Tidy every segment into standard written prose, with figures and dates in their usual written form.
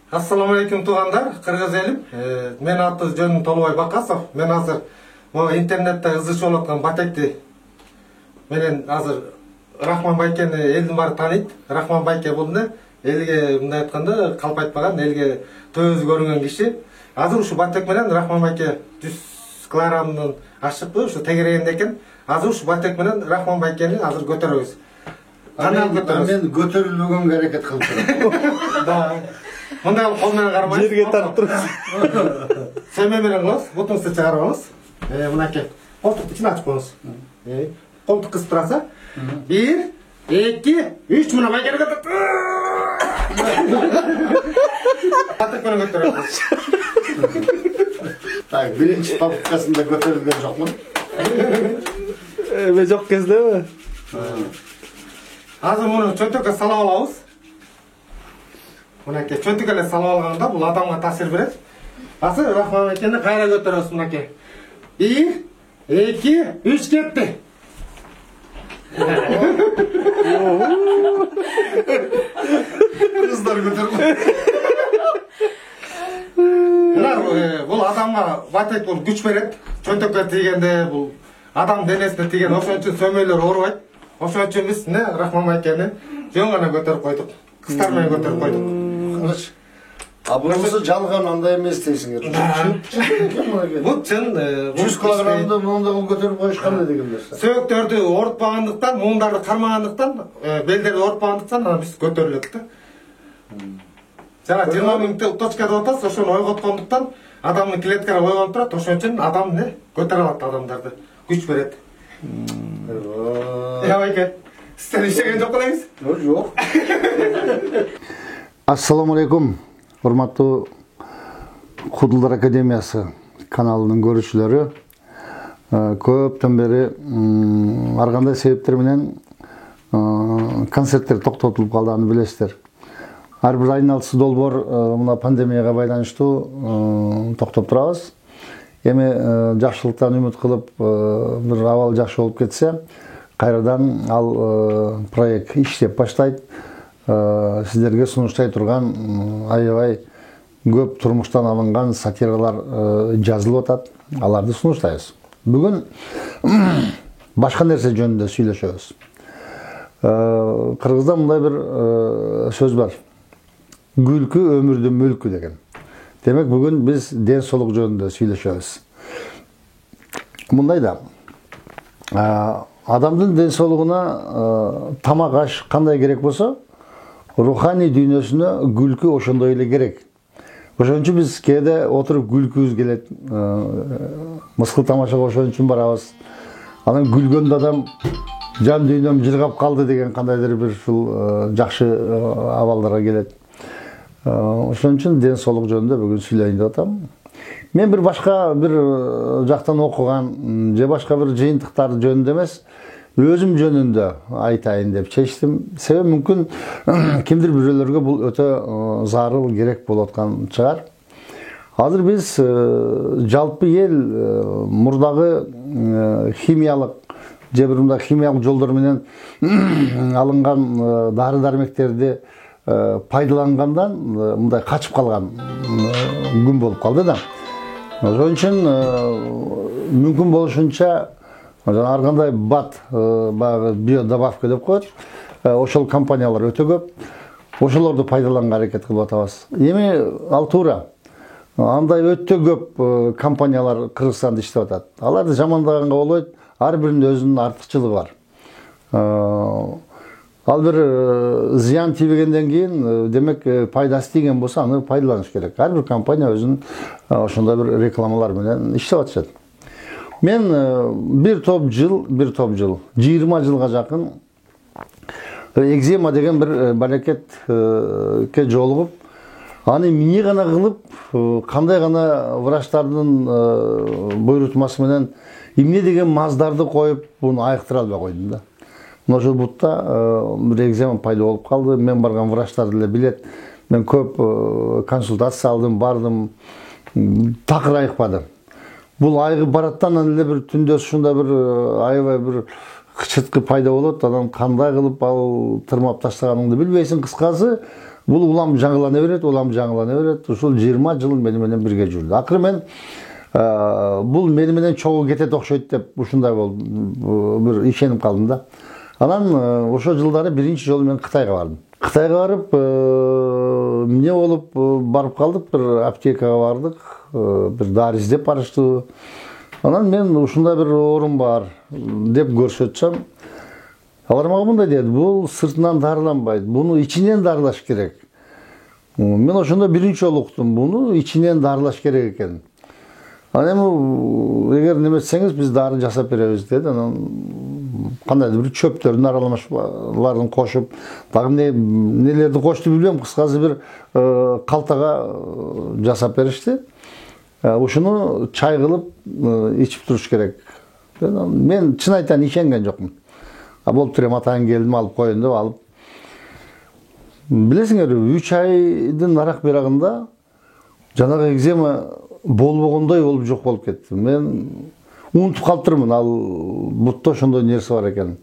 Ассаламу алейкум туғандар, қырғыз елім. Мен аты жөнім Толубай Бақасов. Мен азыр интернетте ызы болатқан Батекти менен азыр Рахман Байкени елдің бары таниды. Рахман Байке болду элге мындай айтканда калп айтпаган, элге төз көрүнгөн киши. Азыр ушу Батек менен Рахман Байке 100 килограммдын ашыпты, ушу тегерегенде экен. Азыр ушу Батек менен Рахман Байкени азыр көтөрөбүз. Мен көтөрүлбөгөнгө аракет кылып турам. Мындай кол менен карабайсыз. Жерге тартып турасыз. Семе менен кылабыз, бутуңузду чыгарып алыңыз. Мынакей, колтукту ичин ачып коюңуз. Колтук кысып тураса. 1, 2, 3 мына Байкени көтөрүп. Батек менен көтөрөбүз. Так, биринчи попыткасында көтөрүлгөн жокмун. Эме жок кездеби? Азыр муну чөнтөккө салып алабыз. Мынакей чөнтөккө эле салып алганда бул адамга таасир берет. Азыр Рахман Байкени кайра көтөрөбүз мынакей. 1, 2, 3 кетти. Кыздар көтөргөн. Бул адамга Батек бул күч берет. Чөнтөккө тийгенде бул адам денесине тийген, ошон үчүн сөмөйлөр оорубайт. Ошон үчүн биз Рахман Байкени жөн гана көтөрүп койдук. Кыздар менен көтөрүп койдук. А бунусу жалган андай эмес дейсиңер. Бул чын 100 килограммды мында көтөрүп коюшкан дегенде. Сөөктөрдү оорутпагандыктан, муундарды кармагандыктан, белдерди оорутпагандыктан биз көтөрүлөт да. Жана 20 мүнөттүк точкада отасыз, ошону ойготкондуктан адамдын клеткалары ойгонуп турат, ошон үчүн адам көтөрө алат адамдарды, күч берет. Байке, сиздер ишеген жок элеңиз? Жок. Ассаламу алейкум, урматтуу Кудулдар Академиясы каналынын көрүүчүлөрү. Көптөн бери ар кандай себептер менен концерттер токтотулуп калганын билесиздер. Ар бир айналысы долбоор мына пандемияга байланыштуу токтоп турабыз. Эми жакшылыктан үмүт кылып, бир абал жакшы болуп кетсе, кайрадан ал проект иштеп баштайт. Сиздерге сунуштай турган аябай көп турмуштан алынган сатиралар жазылып атат. Аларды сунуштайбыз. Бүгүн башка нерсе жөнүндө сүйлөшөбүз. Кыргызда мындай бир сөз бар. Күлкү өмүрдүн мүлкү деген. Демек бүгүн биз ден соолук жөнүндө сүйлөшөбүз. Мындай да, адамдын ден соолугуна тамак аш кандай керек болсо, руханий дүйнөсүнө күлкү ошондой эле керек. Ошон үчүн биз кээде отуруп күлкүбүз келет. Мыскыл тамашага ошон үчүн барабыз. Анан күлгөндө адам жан дүйнөм жыргап калды деген кандайдыр бир ушул жакшы абалдарга келет. Ошон үчүн ден соолук жөнүндө бүгүн сүйлөйүн деп атам. Мен бир башка бир жактан окуган же башка бир жыйынтыктар жөнүндө эмес, өзүм жөнүндө айтайын деп чечтим. Себеби мүмкүн кимдир бирөөлөргө бул өтө зарыл керек болуп аткан чыгар. Азыр биз жалпы эл мурдагы химиялык же бир мындай химиялык жолдор менен алынган дары-дармектерди пайдалангандан мындай качып калган күн болуп калды да. Ошон үчүн мүмкүн болушунча ар кандай бат, баягы биодобавка деп коет. Ошол компаниялар өтө көп. Ошолорду пайдаланганга аракет кылып атабыз. Эми ал туура. Андай өтө көп компаниялар Кыргызстанда иштеп атат. Аларды жамандаганга болбойт. Ар биринин өзүнүн артыкчылыгы бар. Ал бир зыян тийбегенден кийин, демек пайдасы тийген болсо, аны пайдаланыш керек. Ар бир компания өзүнүн ошондой бир рекламалар менен иштеп атышат. Мен бир топ жыл, 20 жылга жакын экзема деген бир балекетке жолугуп, аны эмне гана кылып, кандай гана врачтардын буйрутмасы менен эмне деген маздарды коюп, буну айыктыра албай койдум да. Ошол бутта бир экзема пайда болуп калды. Мен барган врачтар деле билет. Мен көп консультация алдым, бардым. Такыр айыкпады. Бул айыгып бараттан эле бир түндө ушундай бир аябай бир кычыткы пайда болот. Анан кандай кылып ал тырмап таштаганыңды билбейсиң. Кыскасы, Бул улам жаңылана берет. Ушул 20 жыл мени менен бирге жүрдү. Акыры мен бул мени менен чогуу кетет окшойт деп ушундай болду. Бир ишенип калдым да. Анан ошо жылдары биринчи жолу мен Кытайга бардым. Кытайга барып, эмне болуп барып калдык, бир аптекага бардык, бир дары издеп барышты. Анан мен ушундай бир оорум бар деп көрсөтсөм, алар мага мындай деди: бул сыртынан дарыланбайт, буну ичинен дарылаш керек. Мен ошондо биринчи жолу уктум, буну ичинен дарылаш керек экен. Анан эми эгер неметсеңиз биз дары жасап беребиз деди. Анан кандайдыр бир чөптөрдүн аралашмаларын кошуп, дагы нелерди кошту билбейм, кыскасы бир калтага жасап беришти. Ушуну чай кылып ичип туруш керек. Мен чын айтайын ишенген жокмун. Болуп тур, атайын келдим, алып коеюн деп алып. Билесиңер, 3 айдын арак берагында жанагы экзема болбогондой болуп жок болуп кетти. Мен унутуп калыптырмын ал бутта ошондой нерсе бар экен.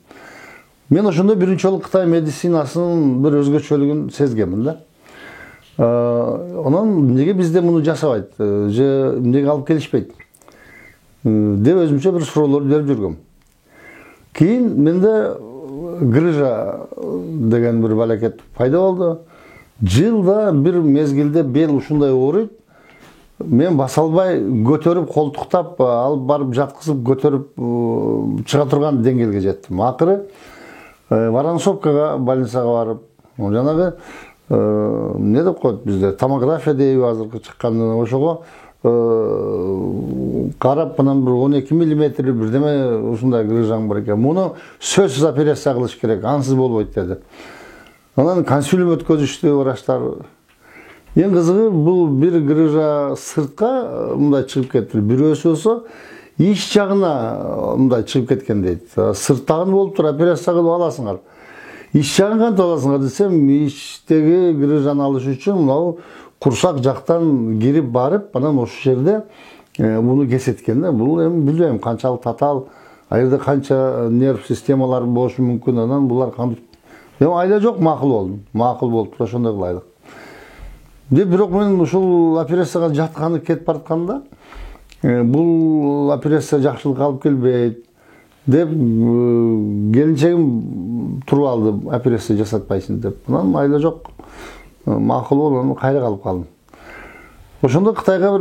Мен ошондо биринчи жолу Кытай медицинасынын бир өзгөчөлүгүн сезгенмин да. Анан эмнеге бизде муну жасабайт, же эмнеге алып келишпейт деп өзүмчө бир суроолорду берип жүргөм. Кийин менде грыжа деген бир балакет пайда болду. Жылда бир мезгилде бел ушундай ооруйт. Мен баса албай көтөрүп, колтуктап, алып барып жаткызып көтөрүп чыга турган деңгээлге жеттим. Акыры Воронцовкага больницага барып, жанагы эмне деп коет бизде, томография дейби азыркы чыккан, ошого карап, анан бир 12 миллиметр бирдеме ушундай грыжаң бар экен. Муну сөзсүз операция кылыш керек, ансыз болбойт деди. Анан консилиум өткөзүштү врачтар. Эң кызыгы, бул бир грыжа сыртка мындай чыгып кетти. Бирөөсү болсо ич жагына мындай чыгып кеткен дейт. Сырттагын болуп тур, операция кылып аласыңар. Ич жагын кантип аласыңар десем, ичтеги грыжаны алыш үчүн мынау курсак жактан кирип барып, анан ошол жерде муну кесеткен да. Бул эми билбейм канчалык татаал, аерде канча нерв системалары болушу мүмкүн. Анан булар кантип, эми айла жок, макул болдум. Макул болуп тур, ошондой кылайлык. Бирок мен ушул операцияга жатканы кетип баратканда, бул операция жакшылык алып келбейт деп келинчегим туруп алды, операция жасатпайсың деп. Анан айла жок, макул болуп, анан кайра калып калдым. Ошондо Кытайга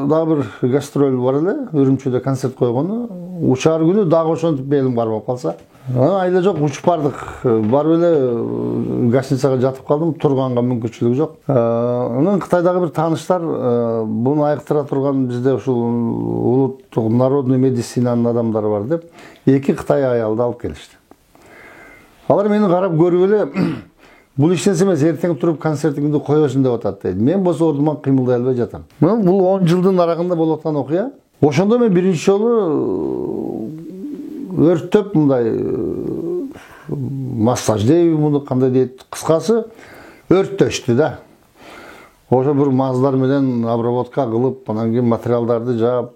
дагы бир гастроль бар эле, Үрүмчүдө концерт койгону. Учар күнү дагы ошентип белим кармап калса, айла жок, учуп бардык. Барып эле гостиницага жатып калдым, турганга мүмкүнчүлүк жок. Анан Кытайдагы бир тааныштар буну айыктыра турган, бизде ушул улуттук народный медицинанын адамдары бар деп, 2 Кытай аялды алып келишти. Алар мени карап көрүп эле, бул ишенсе эмес, эртең туруп концертиңди коесуң деп атат дейт. Мен болсо ордуман кыймылдай албай жатам. Бул 10 жылдын арагында болуп аткан окуя. Ошондо мен биринчи жолу өрттөп мындай массаж дейби, муну кандай дейт, кыскасы өрттөштү да. Ошо бир маздар менен обработка кылып, анан кийин материалдарды жаап,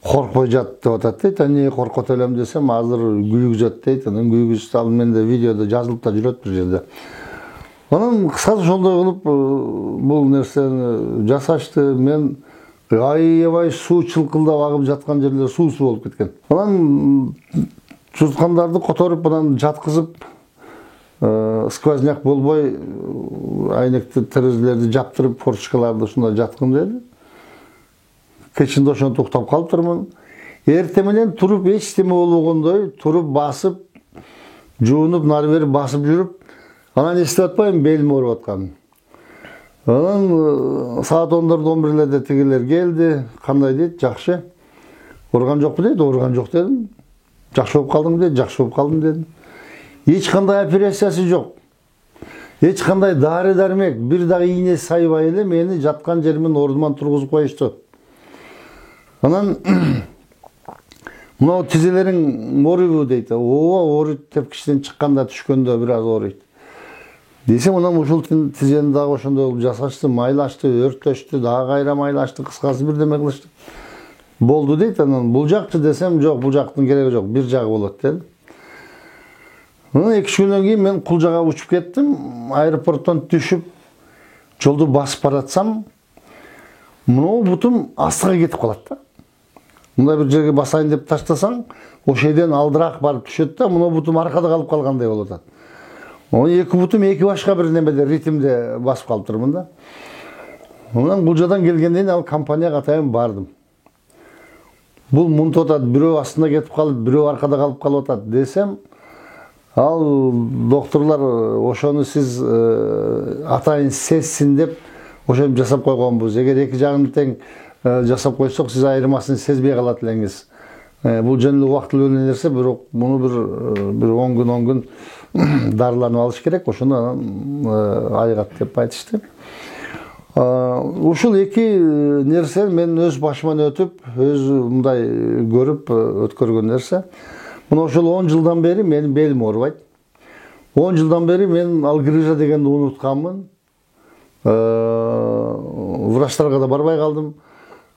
коркпой жат деп атат дейт. Эмне коркот элем десем, азыр күйгүзөт дейт. Анан күйгүзүп ал менде видеодо жазылып да жүрөт бир жерде. Анан кыскасы ошондой кылып бул нерсени жасашты. Мен аябай суу чылкылдап агып жаткан жерлер суусу болуп кеткен. Анан жуткандарды которуп, анан жаткызып, сквозняк болбой, айнекти терезелерди жаптырып, форточкаларды ушундай жаткын деди. Кечинде ошентип уктап калыптырмын. Эртең менен туруп, эч неме болбогондой, туруп басып, жуунуп, нары бери басып жүрүп, анан эстеп атпайм, белим ооруп атканын. Анан саат 10-11-лерде тигилер келди, кандай дейт, жакшы. Ооруган жокпу дейт, ооруган жок дедим. Жакшы болуп калдым дейт, жакшы болуп калдым дедим. Эч кандай операциясы жок. Эч кандай дары дармек, бир дагы ийне сайбай эле мени жаткан жеримен ордуман тургузуп коюшту. Анан мына тизелериң ооруйбу дейт. Ооба, ооруйт деп кичинен чыкканда, түшкөндө бир аз ооруйт. Десем, анан ушул тизени дагы ошондой кылып жасашты, майлашты, өрттөштү, дагы кайра майлашты, кыскасы бирдеме кылышты. Болду дейт. Анан бул жакчы десем, жок, бул жактын кереги жок, бир жагы болот деди. Анан 2 күндөн кийин мен Кулжага учуп кеттим, аэропорттон түшүп, жолду басып баратсам, мынау бутум астыга кетип калат да. Мындай бир жерге басайын деп таштасаң, ошол жерден алдыраак барып түшөт да, мынау бутум аркада калып калгандай болуп атат. Эки бутум эки башка бир немеде ритмде басып калып турмун да. Онан Кулжадан келгенден ал компанияга атайын бардым. Бул мынтип атат, бирөө астында кетип калып, бирөө аркада калып атат десем, ал докторлор ошону сиз атайын сезсин деп ошентип жасап койгонбуз. Эгер эки жагын тең жасап койсок, сиз айырмасын сезбей калат элеңиз. Бул жөн эле убактылуу нерсе, бирок муну бир 10 күн дарыланып алыш керек. Ошону айыгат деп айтышты. Ушул эки нерсе мен өз башыман өтүп, өз мындай көрүп өткөргөн нерсе. Мына ошол 10 жылдан бери менин белим оорубайт. 10 жылдан бери мен ал грыжа дегенди унутканмын. Врачтарга да барбай калдым.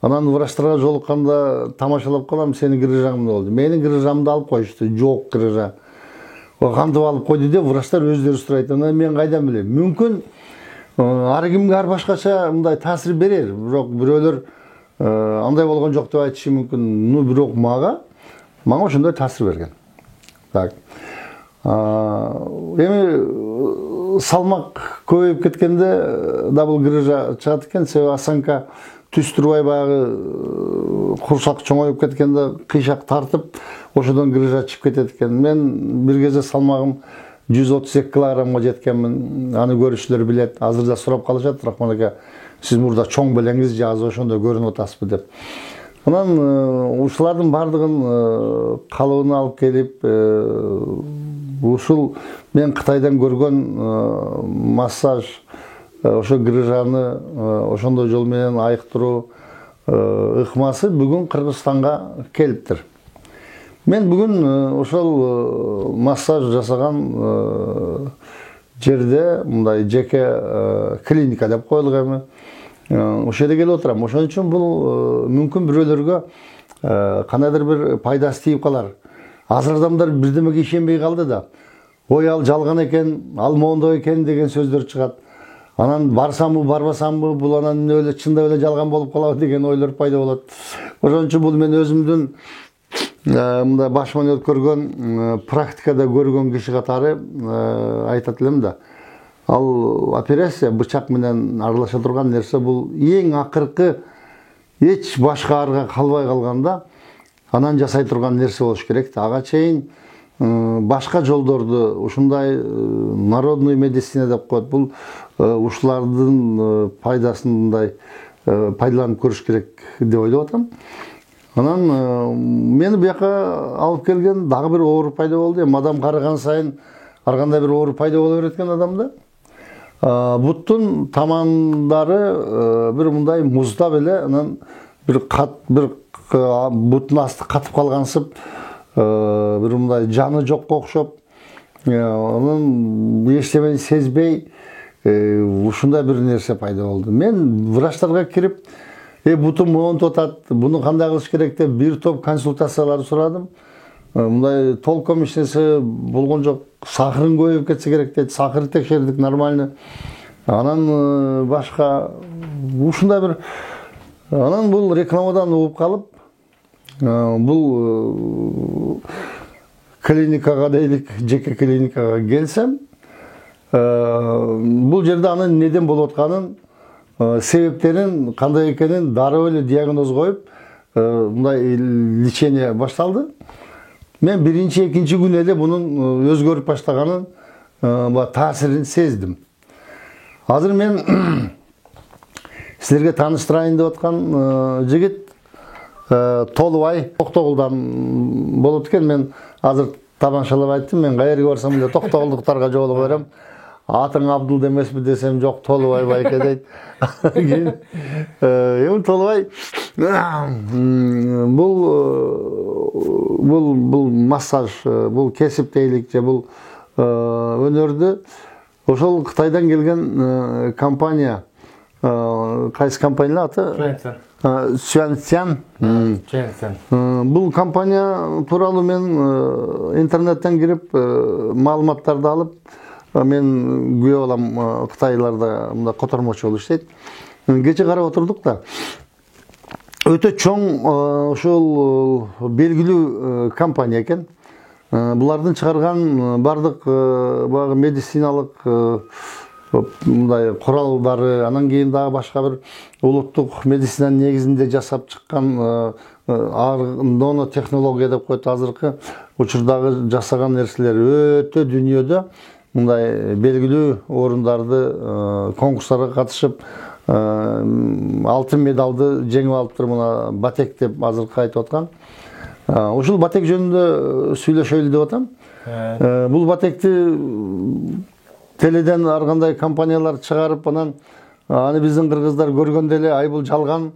Анан врачтарга жолукканда тамашалап калам, сенин грыжаң болду. Менин грыжамды алып коюшту, жок грыжа. Кантип алып койду деп врачтар өздөрү сурайт. Анан мен кайдан билем? Мүмкүн ар кимге ар башкача мындай таасир берер, бирок бирөөлөр андай болгон жок деп айтышы мүмкүн. Ну бирок мага ошондой таасир берген. Так. Эми салмак көбөйүп кеткенде дабыл грыжа чыгат экен, себеби осанка түз турбай баягы курсак чоңоюп кеткенде кыйшак тартып, ошодон грыжа чыгып кетет экен. Мен бир кезде салмагым 132 килограммга жеткенмин. Аны көрүүчүлөр билет. Азыр да сурап калышат, Рахман ака, сиз мурда чоң белеңиз же азыр ошондой көрүнүп атасызбы деп. Анан ушулардын бардыгын калыбына алып келип, ушул мен Кытайдан көргөн массаж, ошо грыжаны ошондой жол менен айыктыруу ыкмасы бүгүн Кыргызстанга келиптир. Мен бүгүн ошол массаж жасаган жерде мындай жеке клиника деп коелук эми. Ошол жерге келип отурам. Ошон үчүн бул мүмкүн бирөөлөргө кандайдыр бир пайдасы тийип калар. Азыр адамдар бирдемеге ишенбей калды да. Ой, ал жалган экен, ал мондой экен деген сөздөр чыгат. Анан барсамбы, барбасамбы, бул анан эмне эле чындап эле жалган болуп калабы деген ойлор пайда болот. Ошон үчүн бул мен өзүмдүн мындай башыман өткөргөн практикада көргөн киши катары айтат элем да. Ал операция бычак менен аралаша турган нерсе, бул эң акыркы эч башка арга калбай калганда анан жасай турган нерсе болуш керек. Ага чейин башка жолдорду, ушундай народный медицина деп коет. Бул ушулардын пайдасын мындай пайдаланып көрүш керек деп ойлоп атам. Анан мени буяка алып келген дагы бир оору пайда болду. Адам караган сайын ар кандай бир оору пайда боло берет экен адамда. Буттун тамандары бир мындай муздап эле, анан бир буттун асты катып калгансып, бир мындай жаны жокко окшоп, анан эчтемени сезбей ушундай бир нерсе пайда болду. Мен врачтарга кирип, бутум монтип атат, буну кандай кылыш керек деп бир топ консультациялар сурадым. Мындай толком эч нерсе болгон жок. Сахарын көбөйүп кетсе керек дейт. Сахарды текшердик, нормально. Анан башка ушундай бир, анан бул рекламадан угуп калып, бул клиникага дейлик, жеке клиникага келсем, бул жерде анын неден болуп атканын, себептерин кандай экенин дароо эле диагноз коюп, мындай лечение башталды. Мен биринчи, экинчи күн эле бунун өзгөрүп баштаганын, таасирин сездим. Азыр мен силерге тааныштырайын деп аткан жигит Толубай Токтогулдан болот экен. Мен азыр табаншалап айттым, мен каерге барсам эле токтогулдуктарга жолугуп берем. Атың Абдул демесби десем, жок, Толубай байке дейт. Эми Толубай бул массаж, бул кесип дейлик же бул өнөрдү ошол Кытайдан келген компания, кайсы компания аты? Сюанцян. Бул компания тууралуу мен интернеттен кирип маалыматтарды алып, мен күбө балам Кытайларда мында котормочу болуп иштейт. Кече карап отурдук да. Өтө чоң ошол белгилүү компания экен. Булардын чыгарган бардык баягы медициналык мындай куралдары, анан кийин дагы башка бир улуттук медицинанын негизинде жасап чыккан нано технология деп коет азыркы учурдагы жасаган нерселер өтө дүйнөдө мындай белгилүү орундарды конкурстарга катышып алтын медалды жеңип алыптыр. Мына Батек деп азыркы айтып аткан. Ушул Батек жөнүндө сүйлөшөлү деп атам. Бул Батекти теледен ар кандай компаниялар чыгарып, анан аны биздин кыргыздар көргөндө эле ай бул жалган,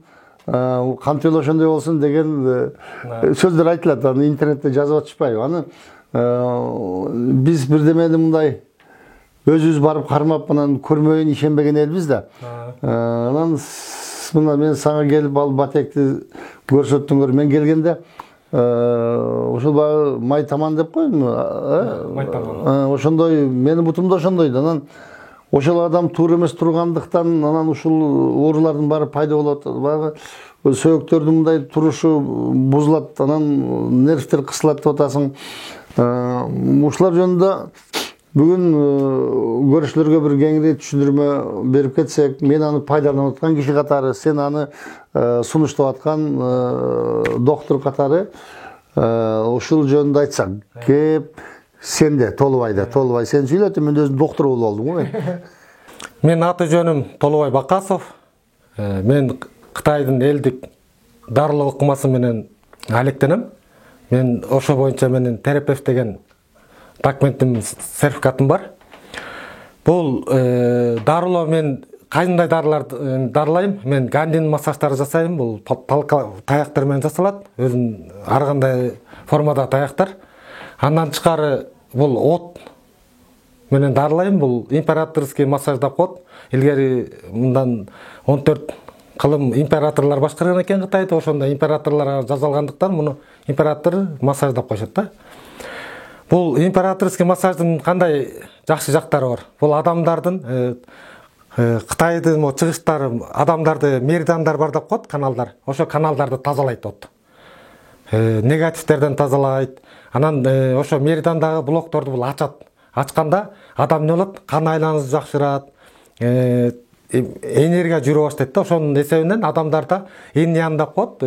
кантип эле ошондой болсун деген сөздөр айтылат. Аны интернетте жазып атышпайбы? Аны биз бирдемени мындай өзүбүз барып кармап, анан көрмөйүн ишенбеген элбиз да. Анан мына мен сага келип ал Батекти көрсөттүңөр. Мен келгенде ошол баягы майтаман деп коймун, майтаман. Ошондой менин бутумда ошондой. Анан ошол адам туура эмес тургандыктан анан ушул оорулардын баары пайда болот. Баягы сөөктөрдүн мындай турушу бузулат, анан нервтер кысылат деп атасың. Ушулар жөнүндө бүгүн көрүүчүлөргө бир кеңири түшүндүрмө берип кетсек, мен аны пайдаланып аткан киши катары, сен аны сунуштап аткан доктор катары ушул жөнүндө айтсаң. Кеп сенде Толубай сен сүйлөт, мен өзүм доктор болуп алдым го. Мен аты жөнүм Толубай Бакасов. Мен Кытайдын элдик дарылоо ыкмасы менен алектенем. Мен ошо боюнча менин терапевт деген документим, сертификатым бар. Бул дарылоо мен кайсындай дарыларды дарылайм? Мен гандин массаждары жасайм. Бул таяктар менен жасалат. Өзүн ар кандай формада таяктар. Андан тышкары бул от менен дарылайм. Бул императорский массаж деп коет. Илгери мындан 14 кылым императорлор башкарган экен Кытайды. Ошондо императорлорго жазалгандыктан муну император массаж деп коюшат да. Бул императорский массаждын кандай жакшы жактары бар? Бул адамдардын Кытайдын чыгыштары, адамдарды меридандар бар деп коет, каналдар. Ошо каналдарды тазалайт от. Негативтерден тазалайт. Анан ошо меридандагы блокторду бул ачат. Ачканда адам эмне болот? Кан айланысы жакшырат. Энергия жүрө баштайт да. Ошонун эсебинен адамдарда иньян деп коет,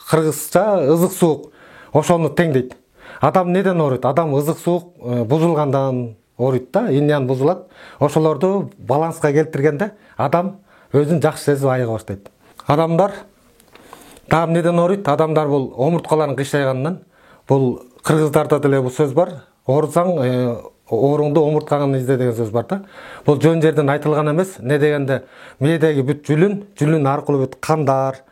кыргызча ызык суук. Ошону теңдейт. Адам неден ооруйт? Адам ызык суук бузулгандан ооруйт да, иньян бузулат. Ошолорду баланска келтиргенде адам өзүн жакшы сезип айыга баштайт. Адамдар дагы неден ооруйт? Адамдар бул омурткаларын кыйшайгандан. Бул кыргыздарда деле бул сөз бар. Оорусаң ооруңду омурткаңан изде деген сөз бар да. Бул жөн жерден айтылган эмес. Не дегенде мээдеги бүт жүлүн аркылуу бүт кандар,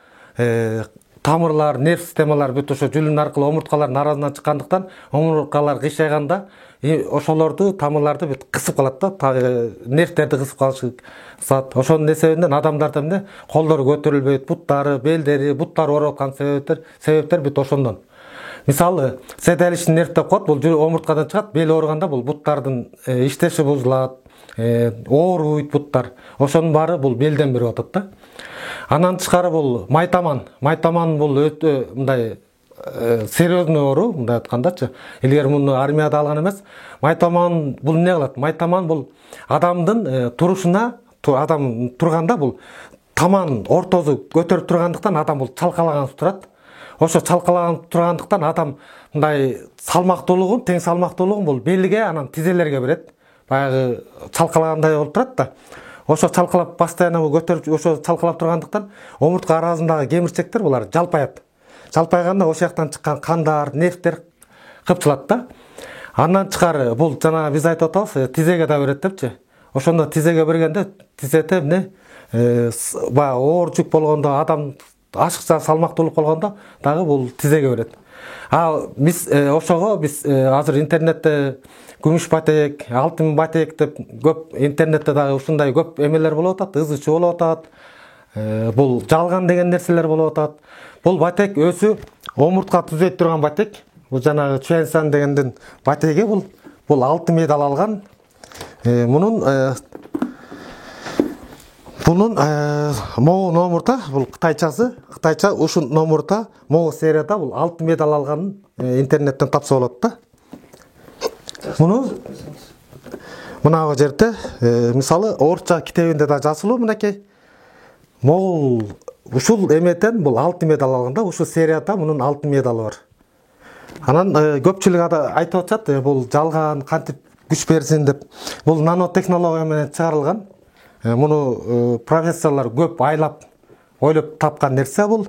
тамырлар, нерв системалар бүт ошо жүлүн аркылуу омурткалардын арасынан чыккандыктан омурткалар кыйшайганда ошолорду, тамырларды бүт кысып калат да, нервтерди кысып калышат. Ошонун эсебинен адамдарда эмне колдору көтөрүлбөйт, буттары, белдери, буттары ооруп аткан себептер бүт ошондон. Мисалы, седалищный нерв деп коет, бул омурткадан чыгат, бел ооруганда бул буттардын иштеши бузулат, ооруйт буттар. Ошонун баары бул белден берип атат да. Анан тышкары бул майтаман. Майтаман бул өтө мындай серьезный оору, мындай айткандачы. Илгери муну армияда алган эмес. Майтаман бул эмне кылат? Майтаман бул адамдын турушуна, адам турганда бул таман ортосу көтөрүп тургандыктан адам бул чалкалаган турат. Ошо чалкалаган тургандыктан адам мындай салмактуулугун, тең салмактуулугун бул белге, анан тизелерге берет. Баягы чалкалагандай болуп турат да. Ошо чалкалап постоянно көтөрүп, ошо чалкалап тургандыктан омуртка арасындагы кемирчектер булар жалпаят. Жалпайганда ошол жактан чыккан кандар, нервтер кыпчылат да. Андан тышкары бул жана биз айтып атабыз, тизеге да берет депчи. Ошондо тизеге бергенде тизете эмне? Баягы оор жүк болгондо, адам ашыкча салмактуулук болгондо дагы бул тизеге берет. Биз ошого биз азыр интернетте күмүш батек, алтын батек деп көп интернетте дагы ушундай көп эмелер болуп атат, ызычы болуп атат. Бул жалган деген нерселер болуп атат. Бул батек өзү омуртка түзөйт турган батек. Бул жанагы Чуэнсан дегендин батеги бул алтын медаль алган. Мунун могу номурда, бул Кытайча ушул номурда могу серияда бул 6 медаль алганын интернеттен тапса болот да. Мына жерде мисалы орусча китебинде да жазылуу мынакей. Могул ушул эметен бул 6 медаль алганда, ушул серияда мунун 6 медалы бар. Анан көпчүлүк айтып атат, бул жалган, кантип күч берсин деп. Бул нанотехнология менен чыгарылган. Муну профессорлор көп айлап ойлоп тапкан нерсе бул.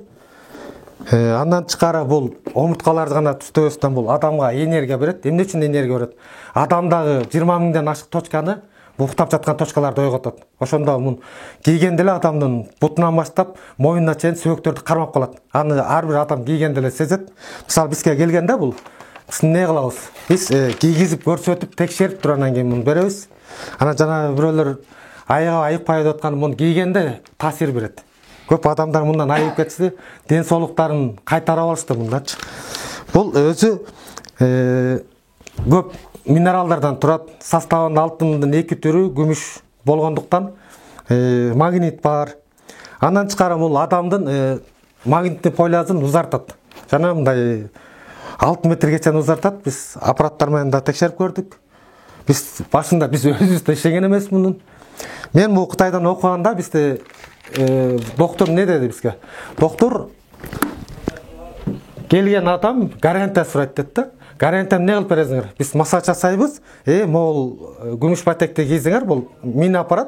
Андан тышкары бул омурткаларды гана түстөбөстөн бул адамга энергия берет. Эмне үчүн энергия берет? Адамдагы 20 миңден ашык точканы бул уктап жаткан точкаларды ойготот. Ошондо мун кийгенде эле адамдын бутунан баштап моюнуна чейин сөбөктөрдү кармап калат. Аны ар бир адам кийгенде эле сезет. Мисалы бизге келгенде бул биз эмне кылабыз? Биз кийгизип көрсөтүп, текшерип туруп анан кийин муну беребиз. Анан жана бирөөлөр айыкпай деп аткан муну кийгенде таасир берет. Көп адамдар мындан айып кетти, ден соолуктарын кайтарып алышты мындачы. Бул өзү көп минералдардан турат. Составында алтындын 2 түрү күмүш болгондуктан магнит бар. Андан тышкары бул адамдын магниттин полясын узартат. Жана мындай 6 метргече узартат. Биз аппараттар менен да текшерип көрдүк. Биз башында өзүбүз да иштеген эмес мунун. Мен бул Кытайдан окуганда бизде доктор не dedi бизге? Доктор келген адам гарантия сурайт dedi да. Гарантия эмне кылып бересиңер? Биз массаж жасайбыз. Могул күмүш батекти кийсеңер, бул мини аппарат.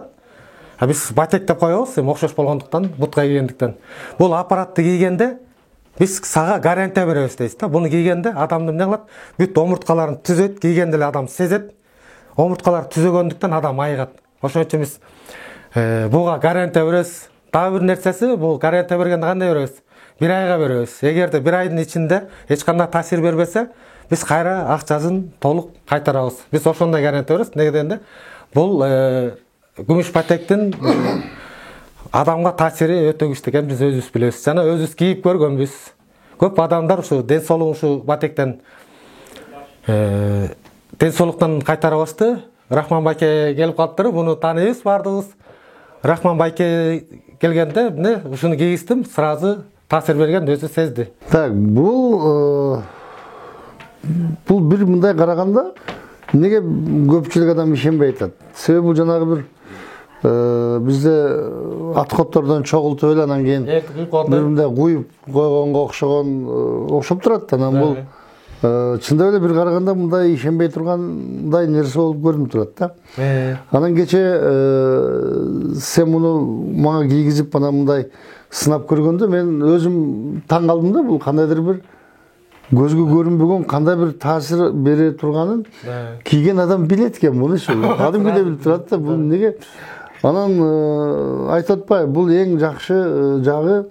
Биз батек деп коебуз, окшош болгондуктан, бутка кийгендиктен. Бул аппаратты кийгенде биз сага гарантия беребиз дейбиз да. Буну кийгенде адамды эмне кылат? Бүт омурткаларын түзөт, кийгенде эле адам сезет. Омурткалар түзөгөндүктөн адам айыгат. Ошон үчүн биз буга гарантия беребиз. Дагы бир нерсеси, бул гарантия бергенде кандай беребиз? 1 айга беребиз. Эгерде 1 айдын ичинде эч кандай таасир бербесе, биз кайра акчасын толук кайтарабыз. Биз ошондой гарантия беребиз. Неге дегенде, бул күмүш патектин адамга таасири өтө күчтүү экенин биз өзүбүз билебиз. Жана өзүбүз кийип көргөнбүз. Көп адамдар ушу ден соолугун ушу патектен ден соолуктан кайтарып алышты. Рахман байке келип калыптыр. Буну тааныйбыз бардыгыбыз. Рахман байке келгенде эмне ушуну кийгиздим, сразу таасир берген өзү сезди. Так, бул бир мындай караганда неге көпчүлүк адам ишенбей атат? Себеби бул жанагы бир бизде аткоттордон чогултуп эле анан кийин бир мындай куюп койгонго окшоп турат. Анан бул чындап эле бир караганда мындай ишенбей тургандай нерсе болуп көрүнүп турат да. Анан кече сен муну мага кийгизип анан мындай сынап көргөндө мен өзүм таң калдым да, бул кандайдыр бир көзгө көрүнбөгөн кандай бир таасир бере турганын кийген адам билет экен мунучу. Кадимкидей билип турат да, бул неге? Анан айтып атпайбы, бул эң жакшы жагы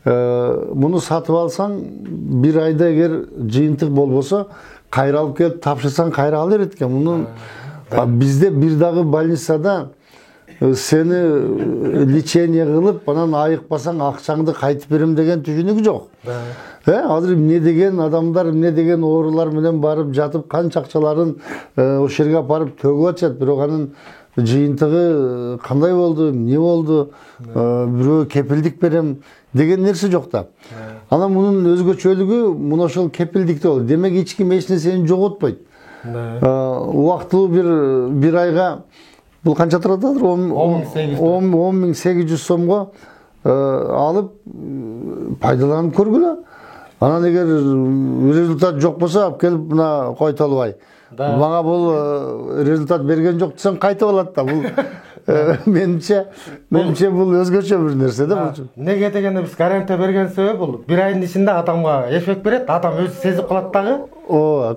муну сатып алсаң 1 айда эгер жыйынтык болбосо кайра алып келип тапшырсаң кайра ала берет экен. Муну бизде бир дагы больницада сени лечение кылып анан айыкпасаң акчаңды кайтып берем деген түшүнүк жок. Азыр эмне деген адамдар, эмне деген оорулар менен барып жатып канча акчаларын ошол жерге апарып төгүп атышат, бирок анын жыйынтыгы кандай болду, эмне болду, бирөө кепилдик берем деген нерсе жок да. Анан мунун өзгөчөлүгү муну ошол кепилдикте болот. Демек эч ким эч нерсени жоготпойт. Убактылуу бир айга бул канча турат азыр? 10.800 сомго алып пайдаланып көргүлө. Анан эгер результат жок болсо алып келип мына кой Толубай. Мага бул результат берген жок десең кайтып алат да. Бул менимче бул өзгөчө бир нерсе да бул. Неге дегенде биз гарантия берген себеби бул 1 айдын ичинде адамга эффект берет, адам өзү сезип калат дагы.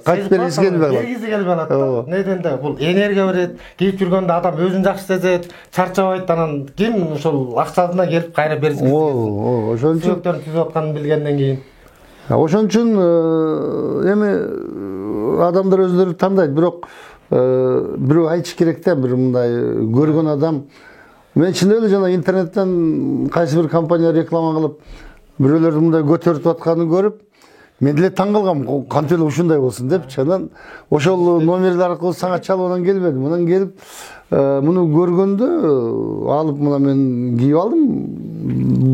Кайтып бергиси келбей калат. Бергиси келбей калат да. Неденде бул энергия берет, кийип жүргөндө адам өзүн жакшы сезет, чарчабайт, анан ким ошол акчасына келип кайра берип кетет. Ошон үчүн сөктөрүн түзүп атканын билгенден кийин. Ошон үчүн эми адамдар өзлөрү тандайт, бирок бирөө айтыш керек да, бир мындай көргөн адам. Мен чындап эле жана интернеттен кайсы бир компания реклама кылып, бирөөлөрдүн мындай көтөрүп атканын көрүп, мен деле таң калгам, кантип эле ушундай болсун депчи. Анан ошол номерлер аркылуу сага чалып анан келбедим. Анан келип муну көргөндө алып мына мен кийип алдым.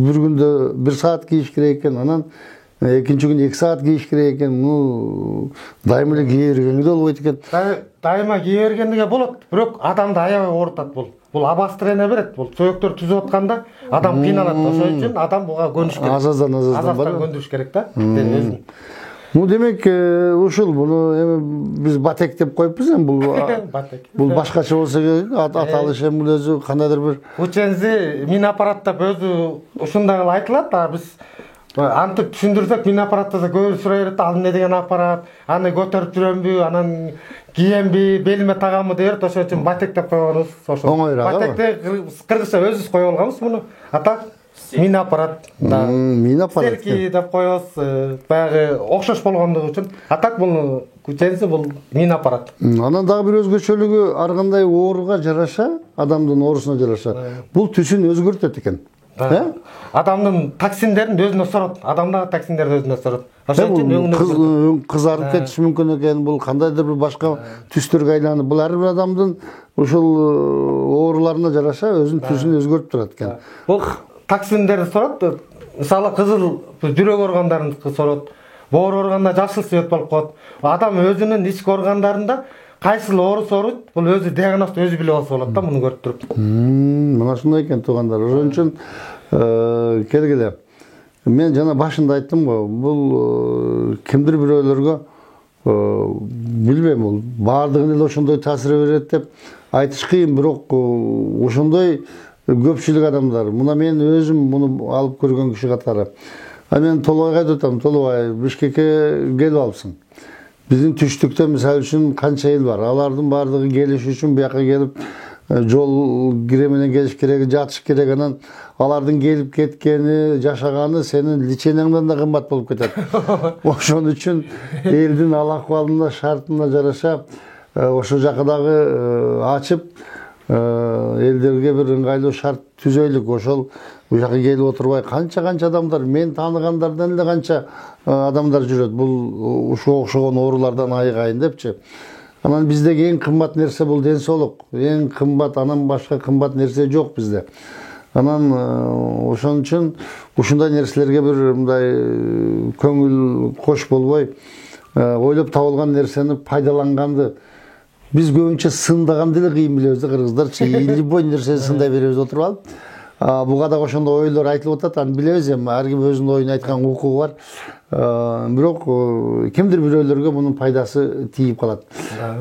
Bir күндө 1 саат кийиш керек экен. Анан экинчи күнү 2 саат кийиш керек экен. Ну дайыма эле кие бергенге болбойт экен. Дайыма кие бергенге болот, бирок адамды аябай оорутат бул. Бул обострение берет. Бул сөйөктөр түзүп атканда адам кыйналат. Ошол үчүн адам буга көнүш керек. Азаздан бар. Көндүрүш керек да. Өзүн. Ну демек ушул буну эми биз батек деп коюппуз эми бул Батек. бул башкача болсо керек, аталыш эми бул өзү кандайдыр бир Учензи мин аппарат деп өзү ушундай кылып айтылат да, биз антип түшүндүрсөк мин аппаратта да көп сурай берет, ал эмне деген аппарат, аны көтөрүп жүрөмбү, анан киемби, белиме тагамбы деп, ошон үчүн батек деп койгонбуз. Ошо. Оңойраак. Батекти кыргызча өзүбүз коюп алганбыз муну. Атак мин аппарат. мин аппарат. Селки деп коебуз, баягы окшош болгондугу үчүн. Атак бул күченси бул мин аппарат. Анан дагы бир өзгөчөлүгү ар кандай ооруга жараша, адамдын оорусуна жараша, бул түсүн өзгөртөт экен. Адамдын токсиндерин өзүнө сорот, адамдагы токсиндерди өзүнө сорот. Ошон үчүн кызарып кетиши мүмкүн экен, бул кандайдыр бир башка түстөргө айланып, бул ар бир адамдын ушул ооруларына жараша өзүнүн түсүн өзгөртүп турат экен. Бул токсиндерди сорот. Мисалы кызыл жүрөк органдарын сорот. Боор органда жашыл свет болуп коет. Адам өзүнүн ички органдарында кайсыл оорусу ооруйт, бул өзү диагнозду өзү билип алса болот да, муну көрүп туруп. Мына ушундай экен туугандар. Ошон үчүн келгиле. Мен жана башында айттым го, бул кимдир бирөөлөргө билбейм, бул баардыгына эле ошондой таасир берет деп айтыш кыйын, бирок ошондой көпчүлүк адамдар, мына мен өзүм муну алып көргөн киши катары. Мен Толобайга айтып атам, Толобай, Бишкекке келип алыпсың. Биздин түштүктө мисалы үчүн канча эл бар. Алардын баардыгы келиш үчүн бияка келип жол кире менен келиш керек, жатыш керек. Анан алардын келип кеткени, жашаганы сенин леченияңдан да кымбат болуп кетет. Ошон үчүн элдин ал акыбалына, шартына жараша ошол жакыдагы ачып элдерге бир ыңгайлуу шарт түзөйлүк. Ошол буяка келип отурбай канча адамдар, мен тааныгандардан эле канча адамдар жүрөт. Бул ушуга окшогон оорулардан айыгайын депчи. Анан биздеги эң кымбат нерсе бул ден соолук. Эң кымбат, анан башка кымбат нерсе жок бизде. Анан ошон үчүн ушундай нерселерге бир мындай көңүл кош болбой, ойлоп табылган нерсени пайдаланганды биз көбүнчө сындаганды эле кыйын билебиз да, кыргыздарчы. Любой нерсени сындай беребиз отуруп алып. Буга да ошондой ойлор айтылып атат, аны билебиз эми, ар ким өзүнүн оюн айткан укугу бар. Бирок кимдир бирөөлөргө мунун пайдасы тийип калат.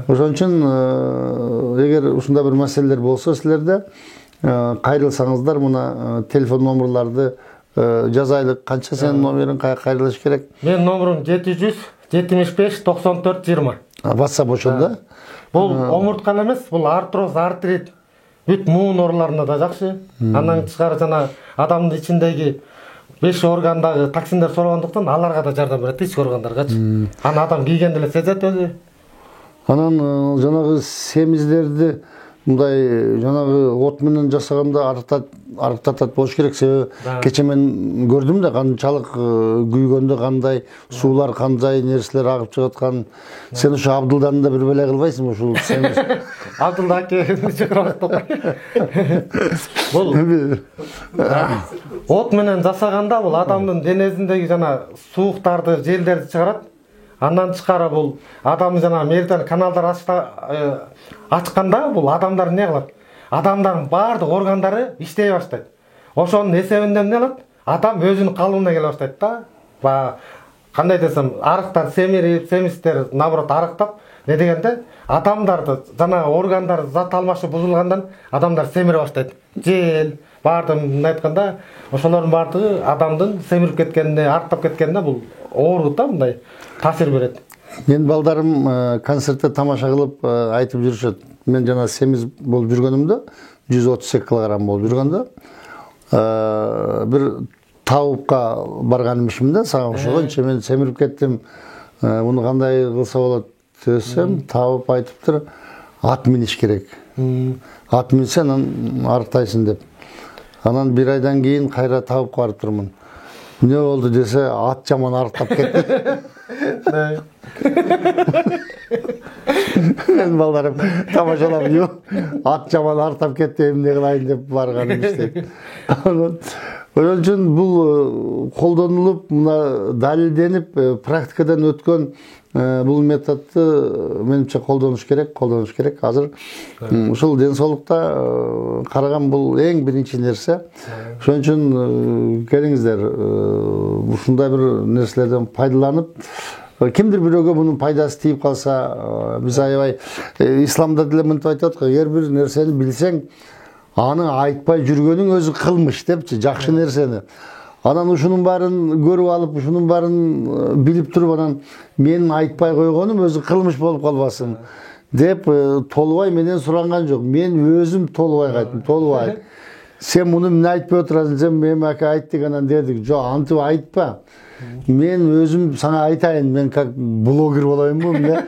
Ошон үчүн эгер ушундай бир маселелер болсо силерде, кайрылсаңыздар, мына телефон номерларды жазайлык. Канча сенин номериң, каяка кайрылыш керек? Менин номерим 775 94 20. WhatsApp ошондо. Бул омуртка эмес, бул артроз, артрит, бүт муун ооруларына да жакшы. Андан тышкары жана адамдын ичиндеги 5 органдагы токсиндер соргондуктан аларга да жардам берет, ички органдаргачы. Аны адам кийгенде эле сезет өзү. Анан жанагы семиздерди мындай жанагы от менен жасаганда арыктатат болуш керек. Себеби кече мен көрдүм да канчалык күйгөндө кандай суулар, кандай нерселер агып чыгып атканын. Сен ошо Абдылдан да бир беле кылбайсыңбы ушул семиз? Абдылда аке чакырабат бул от менен жасаганда бул адамдын денесиндеги жана сууктарды, желдерди чыгарат. Андан тышкары бул адам жана меридиан каналдар ачканда бул адамдар эмне кылат? Адамдардын баардык органдары иштей баштайт. Ошонун эсебинде эмне кылат? Адам өзүнүн калыбына келе баштайт да. Баягы кандай десем, арыктар семирип, семиздер наоборот арыктап, не дегенде адамдарды жана органдар зат алмашы бузулгандан адамдар семире баштайт. Жел, баардыгын айтканда, ошолордун баардыгы адамдын семирип кеткенине, арыктап кеткенине бул оорут да, мындай таасир берет. Мен балдарым концертте тамаша кылып айтып жүрүшөт. Мен жана семиз болуп жүргөнүмдө, 132 килограмм болуп жүргөндө, бир табыпка барган имишмин да, сага окшогончу. Мен семирип кеттим. Муну кандай кылса болот десем, табып айтыптыр, ат миниш керек. Ат минсең анан арыктайсың деп. Анан 1 айдан кийин кайра табыпка барып турмун. не болду десе ат жаман арықтап кетти. Мен балдарым тамашалап, ат жаман арықтап кетти, эмне кылайын деп барганым иштейт. Ошон үчүн бул колдонулуп, мына далилденип, практикадан өткөн бул методду менимче колдонуш керек. Азыр ушул ден соолукта караган бул эң биринчи нерсе. Ошон үчүн келиңиздер, ушундай бир нерселерден пайдаланып, кимдир бирөөгө мунун пайдасы тийип калса, биз аябай исламда деле мынтип айтат го, эгер бир нерсени билсең, аны айтпай жүргөнүң өзү кылмыш депчи, жакшы нерсени. Анан ушунун баарын көрүп алып, ушунун баарын билип туруп, анан менин айтпай койгонум өзү кылмыш болуп калбасын деп Толубай менен суранган жок. Мен өзүм Толубайга айттым, Толубай, сен муну эмне айтпай отурасың, сен мемаке айттык, анан дедик, жок, антип айтпа. Мен өзүм сага айтайын, мен как блогер болоюнбу эмне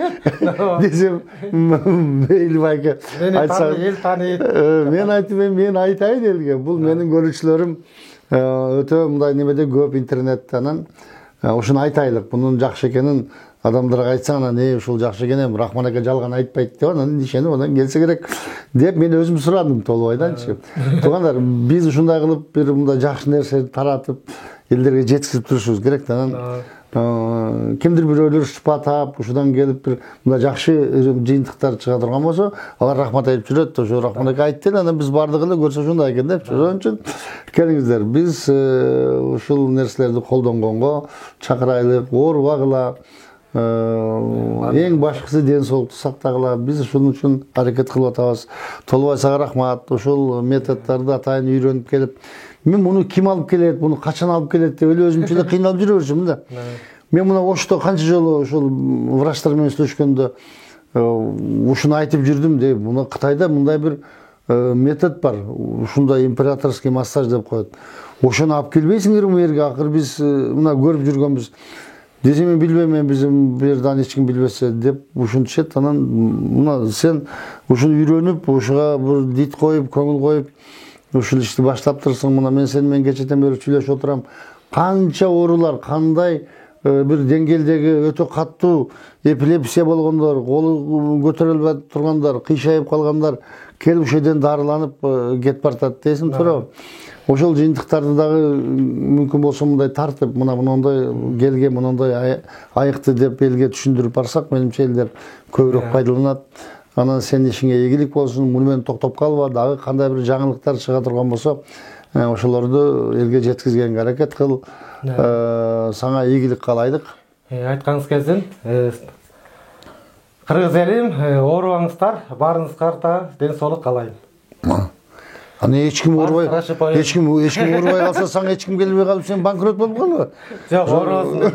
десем, мейли байке айтсам, эл тааныйт. мен айтпайм, мен айтайын элге. Бул менин көрүүчүлөрүм өтө мындай немеде көп интернетте, анан ушуну айтайлык, мунун жакшы экенин адамдарга айтсаң, анан ушул жакшы экен, Рахман ака жалган айтпайт деп, анан ишенип анан келсе керек деп мен өзүм сурадым Толубайданчы. Туугандар, биз ушундай кылып бир мындай жакшы нерсени таратып элдерге жеткизип турушубуз керек да. Анан кимдир бирөөлөр шпа таап, ушудан келип бир мындай жакшы жыйынтыктар чыга турган болсо, алар рахмат айтып жүрөт. Ошо Рахман ака айтты эле, анан биз бардыгы эле көрсө ушундай экен депчи. Ошон үчүн келиңиздер, биз ушул нерселерди колдонгонго чакырайлык, оорубагыла, эң башкысы ден соолукту сактагыла. Биз ушун үчүн аракет кылып атабыз. Толубай сага рахмат. Ушул методдорду атайын үйрөнүп келип, мен муну ким алып келет, муну качан алып келет деп эле өзүмчө эле кыйналып жүрө берчүмүн да. Мен мына Ошто канча жолу ушул врачтар менен сүйлөшкөндө ушуну айтып жүрдүм деп. Мына Кытайда мындай бир метод бар. Ушундай императорский массаж деп коет. Ошону алып келбейсиңерби бу жерге? Акыр биз мына көрүп жүргөнбүз. Десем мен билбейм, мен биздин бу жерден эч ким билбесе деп ушунтушет. Анан мына сен ушуну үйрөнүп, ушуга бир дит коюп, көңүл коюп, ушул ишти баштап турсаң, мына мен сени кечеден бери сүйлөшүп отурам. Канча оорулар, кандай бир деңгээлдеги өтө каттуу эпилепсия болгондор, колу көтөрүлбөй тургандар, кыйшайып калгандар келип ушул жерден дарыланып кетип баратат дейсиң, туурабы? Ошол жыйынтыктарды дагы мүмкүн болсо мындай тартып, мына мындай келген, мындай айыкты деп элге түшүндүрүп барсак, менимче элдер көбүрөөк пайдаланат. Анан сенин ишиңе ийгилик болсун, муну менен токтоп калба, дагы кандай бир жаңылыктар чыга турган болсо, ошолорду элге жеткизгенге аракет кыл. Сага ийгилик каалайлык. Айтканыңыз келсин. Кыргыз элим, оорубаңыздар, баарыңызга да ден соолук каалайм. Аны эч ким оорубай, эч ким оорубай калса, сага эч ким келбей калып, сен банкрот болуп калбы? Жок, оорубасын деп.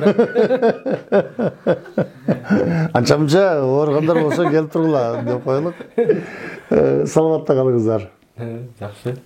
Анча-мынча ооругандар болсо келип тургула деп коелук. Саламатта калыңыздар. Жакшы.